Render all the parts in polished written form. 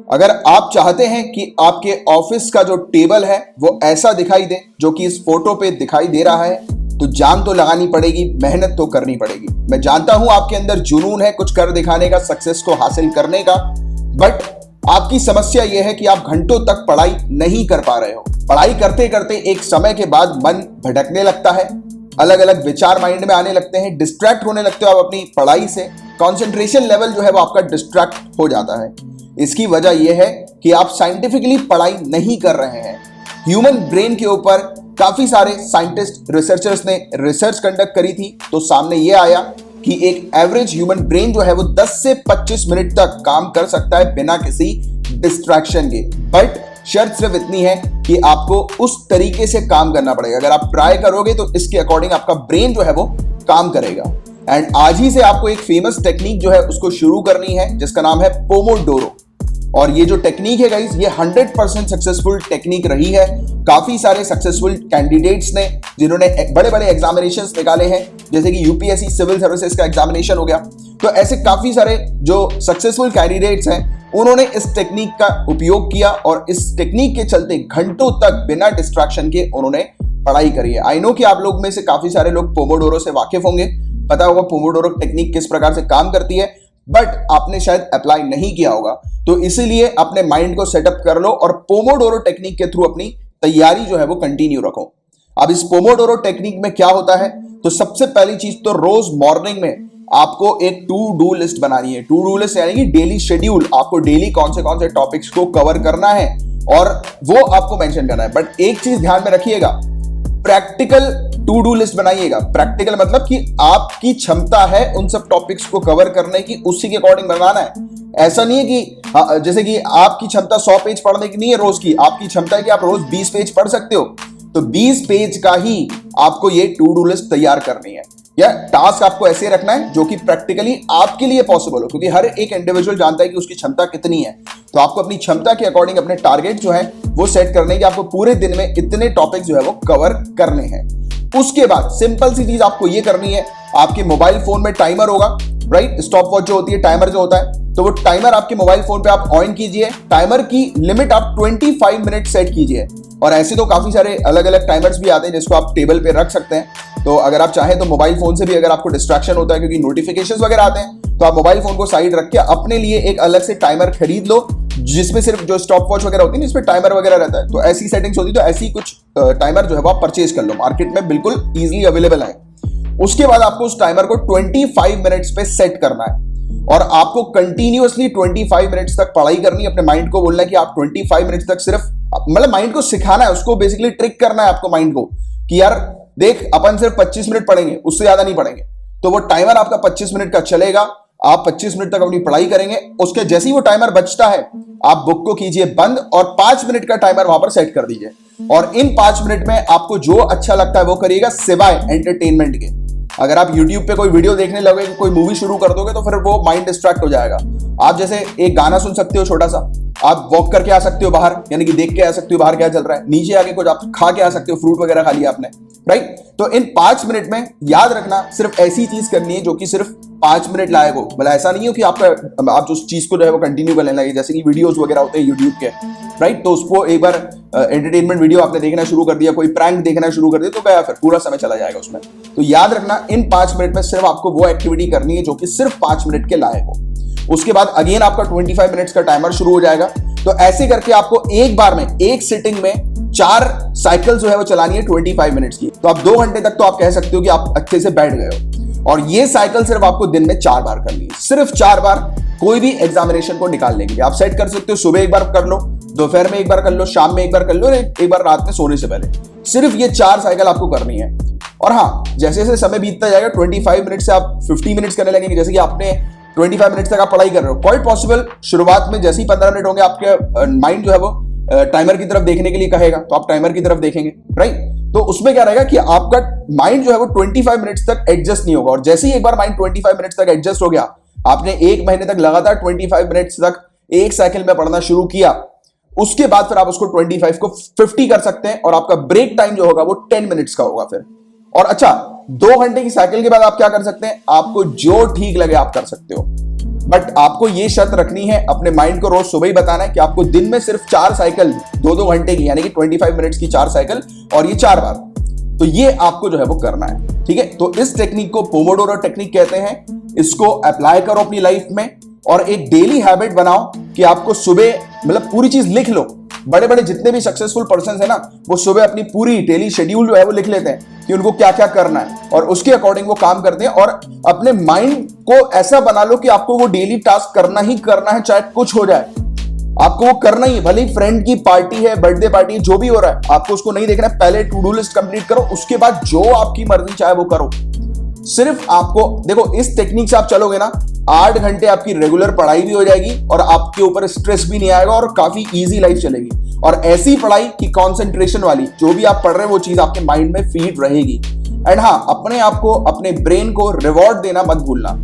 अगर आप चाहते हैं कि आपके ऑफिस का जो टेबल है वो ऐसा दिखाई दे जो कि इस फोटो पे दिखाई दे रहा है, तो जान तो लगानी पड़ेगी, मेहनत तो करनी पड़ेगी। मैं जानता हूं आपके अंदर जुनून है कुछ कर दिखाने का, सक्सेस को हासिल करने का, बट आपकी समस्या यह है कि आप घंटों तक पढ़ाई नहीं कर पा रहे हो। पढ़ाई करते करते एक समय के बाद मन भटकने लगता है, अलग अलग विचार माइंड में आने लगते हैं, डिस्ट्रैक्ट होने लगते हो आप अपनी पढ़ाई से, कंसंट्रेशन लेवल जो है वो आपका डिस्ट्रैक्ट हो जाता है। इसकी वजह यह है कि आप साइंटिफिकली पढ़ाई नहीं कर रहे हैं। ह्यूमन ब्रेन के ऊपर काफी सारे साइंटिस्ट रिसर्चर्स ने रिसर्च कंडक्ट करी थी, तो सामने यह आया कि एक एवरेज ह्यूमन ब्रेन जो है वो 10 से 25 मिनट तक काम कर सकता है बिना किसी डिस्ट्रैक्शन के। बट शर्त सिर्फ इतनी है कि आपको उस तरीके से काम करना पड़ेगा। अगर आप ट्राई करोगे तो इसके अकॉर्डिंग आपका ब्रेन जो है वो काम करेगा। एंड आज ही से आपको एक फेमस टेक्निक जो है उसको शुरू करनी है जिसका नाम है पोमोडोरो। और ये जो टेक्निक है गाइस, ये 100% सक्सेसफुल टेक्निक रही है। काफी सारे सक्सेसफुल कैंडिडेट्स ने जिन्होंने बड़े बड़े एग्जामिनेशंस निकाले हैं, जैसे कि यूपीएससी सिविल सर्विसेज का एग्जामिनेशन हो गया, तो ऐसे काफी सारे जो सक्सेसफुल कैंडिडेट्स हैं उन्होंने इस टेक्निक का उपयोग किया और इस टेक्निक के चलते घंटों तक बिना डिस्ट्रैक्शन के उन्होंने पढ़ाई करी है। आई नो कि आप लोग में से काफी सारे लोग पोमोडोरो से वाकिफ होंगे, पता होगा पोमोडोरो टेक्निक किस प्रकार से काम करती है, बट आपने शायद अप्लाई नहीं किया होगा। तो इसीलिए अपने माइंड को सेटअप कर लो और पोमोडोरो टेक्निक के थ्रू अपनी तैयारी जो है वो कंटिन्यू रखो। अब इस पोमोडोरो टेक्निक में क्या होता है, तो सबसे पहली चीज तो रोज मॉर्निंग में आपको एक टू डू लिस्ट बनानी है। टू डू लिस्ट यानी कि डेली शेड्यूल, आपको डेली कौन से टॉपिक्स को कवर करना है और वो आपको मेंशन करना है। बट एक चीज ध्यान में रखिएगा, प्रैक्टिकल टू डू लिस्ट बनाइएगा। प्रैक्टिकल मतलब कि आपकी क्षमता है उन सब टॉपिक्स को कवर करने की, उसी के अकॉर्डिंग बनाना है। ऐसा नहीं है कि जैसे कि आपकी क्षमता 100 पेज पढ़ने की नहीं है रोज की, आपकी क्षमता है कि आप रोज 20 पेज पढ़ सकते हो, तो 20 पेज का ही आपको ये टू डू लिस्ट तैयार करनी है। या टास्क आपको ऐसे रखना है जो कि प्रैक्टिकली आपके लिए पॉसिबल हो, क्योंकि हर एक इंडिविजुअल जानता है कि उसकी क्षमता कितनी है। तो आपको अपनी क्षमता के अकॉर्डिंग अपने टारगेट जो है वो सेट करने की, आपको पूरे दिन में इतने टॉपिक जो है वो कवर करने हैं। उसके बाद सिंपल सी चीज आपको ये करनी है, आपके मोबाइल फोन में टाइमर होगा, राइट, स्टॉप वॉच जो होती है, टाइमर जो होता है, तो वो टाइमर आपके मोबाइल फोन पे आप ऑन कीजिए। टाइमर की लिमिट आप 25 मिनट सेट कीजिए। और ऐसे तो काफी सारे अलग अलग टाइमर्स भी आते हैं जिसको आप टेबल पे रख सकते हैं। तो अगर आप चाहें तो मोबाइल फोन से भी, अगर आपको डिस्ट्रैक्शन होता है क्योंकि नोटिफिकेशंस वगैरह आते हैं, तो आप मोबाइल फोन को साइड रख के अपने लिए एक अलग से टाइमर खरीद लो जिसमें सिर्फ जो स्टॉप वॉच वगैरह होती है इसमें टाइमर वगैरह रहता है। तो ऐसी सेटिंग्स होती है, तो ऐसी कुछ टाइमर जो है वो आप परचेज कर लो, मार्केट में बिल्कुल इजीली अवेलेबल है। उसके बाद आपको उस टाइमर को 25 मिनट्स पे सेट करना है और आपको कंटिन्यूअसली 25 मिनट्स तक पढ़ाई करनी है। अपने माइंड को बोलना है कि आप 25 मिनट्स तक सिर्फ, मतलब माइंड को सिखाना है, उसको बेसिकली ट्रिक करना है आपको माइंड को कि यार देख अपन सिर्फ 25 मिनट पढ़ेंगे, उससे ज्यादा नहीं पढ़ेंगे। तो वो टाइमर आपका 25 मिनट का चलेगा, आप 25 मिनट तक अपनी पढ़ाई करेंगे। उसके जैसे ही वो टाइमर बजता है आप बुक को कीजिए बंद और 5 मिनट का टाइमर वहां पर सेट कर दीजिए। और इन 5 मिनट में आपको जो अच्छा लगता है वो करिएगा, सिवाय एंटरटेनमेंट के। अगर आप YouTube पे कोई वीडियो देखने लगोगे, कोई मूवी शुरू कर दोगे तो फिर वो माइंड डिस्ट्रैक्ट हो जाएगा। आप जैसे एक गाना सुन सकते हो छोटा सा, आप वॉक करके आ सकते हो बाहर, यानी कि देख के आ सकते हो बाहर क्या चल रहा है, नीचे आके कुछ आप खा के आ सकते हो, फ्रूट वगैरह खा लिया आपने, राइट। तो इन 5 मिनट में याद रखना सिर्फ ऐसी चीज करनी है जो कि सिर्फ 5 मिनट लायक हो। मतलब ऐसा नहीं हो कि आप उस चीज को जो है वो कंटिन्यू करने लगे, जैसे कि वीडियोस वगैरह होते हैं यूट्यूब के, राइट। तो उसको एक बार एंटरटेनमेंट वीडियो आपने देखना शुरू कर दिया, कोई प्रैंक देखना शुरू कर दिया, तो गया, फिर पूरा समय चला जाएगा उसमें। तो याद रखना इन 5 मिनट में सिर्फ आपको वो एक्टिविटी करनी है जो कि सिर्फ 5 मिनट के लायक हो। उसके बाद अगेन आपका 25 मिनट्स का टाइमर शुरू हो जाएगा। तो ऐसे करके आपको एक बार में, एक सिटिंग में 4 साइकिल जो है वो चलानी है 25 मिनट्स की। तो आप 2 घंटे तक तो आप कह सकते हो कि आप अच्छे से बैठ गए हो। और ये साइकिल सिर्फ आपको दिन में 4 बार करनी है, सिर्फ 4 बार कोई भी एग्जामिनेशन को निकालने के लिए। आप सेट कर सकते हो, सुबह एक बार कर लो, दोपहर में एक बार कर लो, शाम में एक बार कर लो, एक बार रात में सोने से पहले। सिर्फ ये 4 साइकिल आपको करनी है। और हाँ, जैसे जैसे समय बीतता जाएगा 25 मिनट से आप 50 मिनट्स करने लगेंगे। जैसे कि आपने 25 मिनट्स तक आप पढ़ाई कर रहे हो, क्वाइट पॉसिबल शुरुआत में जैसे ही 15 मिनट होंगे आपके माइंड जो है वो टाइमर की तरफ देखने के लिए कहेगा, तो आप टाइमर की तरफ देखेंगे, राइट। तो उसमें क्या रहेगा कि आपका माइंड जो है वो 25 मिनट्स तक एडजस्ट नहीं होगा। और जैसे ही एक बार माइंड 25 मिनट्स तक एडजस्ट हो गया, आपने 1 महीने तक लगातार 25 मिनट्स तक एक साइकिल में पढ़ना शुरू किया, उसके बाद फिर आप उसको 25 को 50 कर सकते हैं और आपका ब्रेक टाइम जो होगा वो 10 मिनट्स का होगा फिर। और अच्छा, 2 घंटे की साइकिल के बाद आप क्या कर सकते हैं, आपको जो ठीक लगे आप कर सकते हो। बट आपको ये शर्त रखनी है, अपने माइंड को रोज सुबह ही बताना है कि आपको दिन में सिर्फ 4 साइकिल 2-2 घंटे की, यानी कि 25 मिनट्स की 4 साइकिल, और ये 4 बार, तो ये आपको जो है वो करना है। ठीक है, तो इस टेक्निक को पोमोडोरो टेक्निक कहते हैं। इसको अप्लाई करो अपनी लाइफ में और एक डेली हैबिट बनाओ कि आपको सुबह, मतलब पूरी चीज लिख लो। बड़े बड़े जितने भी सक्सेसफुल पर्सन है ना, वो सुबह अपनी पूरी डेली शेड्यूल जो है वो लिख लेते हैं कि उनको क्या क्या करना है, और उसके अकॉर्डिंग वो काम करते हैं। और अपने माइंड को ऐसा बना लो कि आपको वो डेली टास्क करना ही करना है, चाहे कुछ हो जाए, आपको वो करना ही है। भले ही फ्रेंड की पार्टी है, बर्थडे पार्टी है, जो भी हो रहा है, आपको उसको नहीं देखना है। पहले टू डू लिस्ट कंप्लीट करो, उसके बाद जो आपकी मर्जी चाहे वो करो। सिर्फ आपको देखो, इस टेक्निक से आप चलोगे ना, 8 घंटे आपकी रेगुलर पढ़ाई भी हो जाएगी और आपके ऊपर स्ट्रेस भी नहीं आएगा और काफी इजी लाइफ चलेगी। और ऐसी पढ़ाई की कंसंट्रेशन वाली, जो भी आप पढ़ रहे हैं वो चीज आपके माइंड में फीड रहेगी। एंड हाँ, अपने आप को, अपने ब्रेन को रिवॉर्ड देना मत भूलना।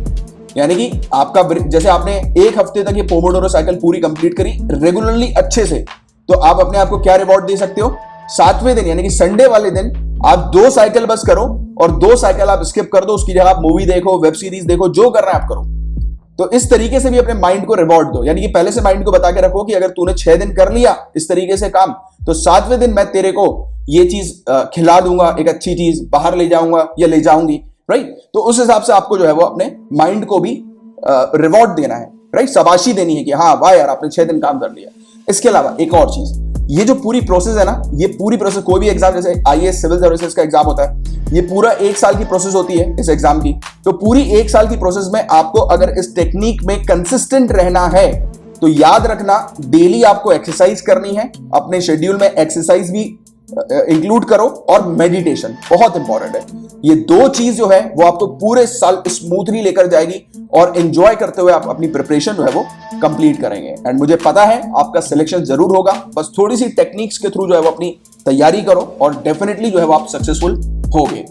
यानी कि आपका, जैसे आपने 1 हफ्ते तक ये पोमोडोरो साइकिल पूरी कंप्लीट करी रेगुलरली अच्छे से, तो आप अपने आप को क्या रिवॉर्ड दे सकते हो? 7वें दिन यानी कि संडे वाले दिन आप 2 साइकिल बस करो और 2 साइकिल आप स्किप कर दो, उसकी जगह आप मूवी देखो, वेब सीरीज देखो, जो कर रहे हैं आप करो। तो इस तरीके से भी अपने माइंड को रिवॉर्ड दो। यानी कि पहले से माइंड को बता के रखो कि अगर तूने 6 दिन कर लिया इस तरीके से काम, तो 7वें दिन मैं तेरे को ये चीज खिला दूंगा, एक अच्छी चीज बाहर ले जाऊंगा या ले जाऊंगी, राइट? तो उस हिसाब से आपको जो है वो अपने माइंड को भी रिवॉर्ड देना है, राइट? शाबाशी देनी है कि हाँ वाह यार, आपने 6 दिन काम कर लिया। इसके अलावा एक और चीज, ये जो पूरी प्रोसेस है ना, ये पूरी प्रोसेस, कोई भी एग्जाम, जैसे आईएएस सिविल सर्विसेज का एग्जाम होता है, ये पूरा 1 साल की प्रोसेस होती है इस एग्जाम की। तो पूरी 1 साल की प्रोसेस में आपको अगर इस टेक्निक में कंसिस्टेंट रहना है, तो याद रखना, डेली आपको एक्सरसाइज करनी है। अपने शेड्यूल में एक्सरसाइज भी इंक्लूड करो और मेडिटेशन बहुत इंपॉर्टेंट है। ये 2 चीज जो है वो आपको पूरे साल स्मूथली लेकर जाएगी और एंजॉय करते हुए आप अपनी प्रिपरेशन जो है वो कंप्लीट करेंगे। एंड मुझे पता है आपका सिलेक्शन जरूर होगा, बस थोड़ी सी टेक्निक्स के थ्रू जो है वो अपनी तैयारी करो और डेफिनेटली जो है वो आप सक्सेसफुल होगे।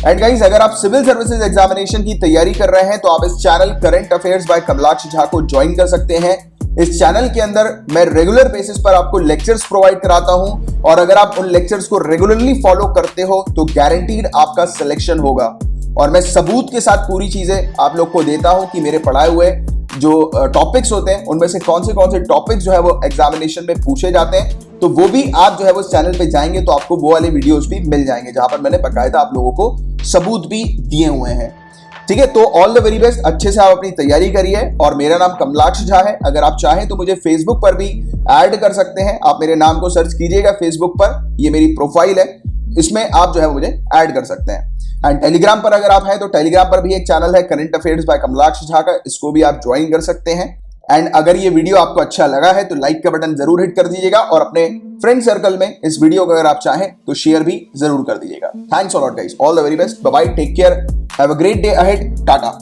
एंड गाइस, अगर आप सिविल सर्विसेज एग्जामिनेशन की तैयारी कर रहे हैं तो आप इस channel current affairs by Kamalaksh Jha को ज्वाइन कर सकते हैं। इस चैनल के अंदर मैं रेगुलर बेसिस पर आपको लेक्चर्स प्रोवाइड कराता हूं और अगर आप उन लेक्चर्स को रेगुलरली फॉलो करते हो तो गारंटीड आपका सिलेक्शन होगा। और मैं सबूत के साथ पूरी चीजें आप लोग को देता हूं कि मेरे पढ़ाए हुए जो टॉपिक्स होते हैं उनमें से कौन से टॉपिक्स जो है वो एग्जामिनेशन में पूछे जाते हैं, तो वो भी आप जो है वो इस चैनल पे जाएंगे तो आपको वो वाले वीडियोस भी मिल जाएंगे जहां पर मैंने बकायदा आप लोगों को सबूत भी दिए हुए हैं। ठीक है, तो ऑल द वेरी बेस्ट, अच्छे से आप अपनी तैयारी करिए। और मेरा नाम कमलाक्ष झा है। अगर आप चाहें तो मुझे फेसबुक पर भी ऐड कर सकते हैं। आप मेरे नाम को सर्च कीजिएगा फेसबुक पर, ये मेरी प्रोफाइल है, इसमें आप जो है मुझे ऐड कर सकते हैं। एंड टेलीग्राम पर अगर आप हैं तो टेलीग्राम पर भी एक चैनल है current affairs by Kamalaksh Jha का, इसको भी आप ज्वाइन कर सकते हैं। एंड अगर ये वीडियो आपको अच्छा लगा है तो लाइक का बटन जरूर हिट कर दीजिएगा और अपने फ्रेंड सर्कल में इस वीडियो को अगर आप चाहें तो शेयर भी जरूर कर दीजिएगा। Thanks a lot guys, all the very best, bye bye, take care, have a great day ahead, Tata.